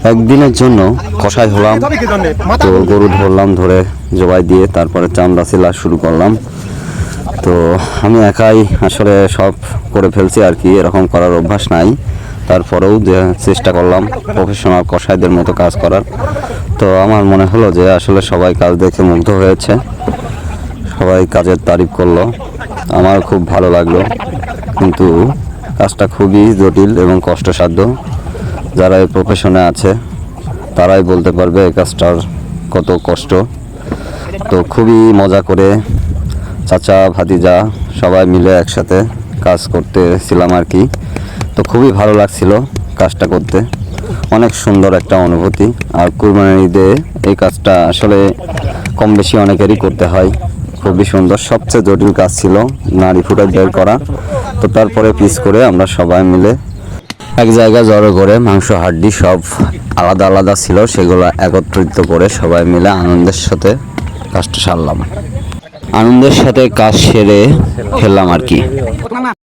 একদিনের জন্য কষাই হলাম, তো গরু ধরলাম, ধরে জবাই দিয়ে তারপরে চামড়া ছেলা শুরু করলাম। তো আমি একাই আসলে সব করে ফেলছি আর কি, এরকম করার অভ্যাস নাই। তারপরেও যে চেষ্টা করলাম প্রফেশনাল কষাইদের মতো কাজ করার। তো আমার মনে হলো যে আসলে সবাই কাজ দেখে মুগ্ধ হয়েছে, সবাই কাজের তারিফ করলো, আমার খুব ভালো লাগলো। কিন্তু কাজটা খুবই জটিল এবং কষ্টসাধ্য। যারা এই প্রফেশনে আছে তারাই বলতে পারবে এই কাজটার কত কষ্ট। তো খুবই মজা করে চাচা ভাতিজা সবাই মিলে একসাথে কাজ করতেছিলাম আর কি। তো খুবই ভালো লাগছিল কাজটা করতে, অনেক সুন্দর একটা অনুভূতি। আর কুরবানির ঈদে এই কাজটা আসলে কম বেশি অনেকেরই করতে হয়, খুবই সুন্দর। সবচেয়ে জটিল কাজ ছিল নাড়ি ফুটা বের করা। তো তারপরে পিস করে আমরা সবাই মিলে এক জায়গায় জড়ো করে মাংস হাড্ডি সব আলাদা আলাদা ছিল, সেগুলো একত্রিত করে সবাই মিলে আনন্দের সাথে কাজটা সারলাম। আনন্দের সাথে কাজ সেরে ফেললাম আর কি।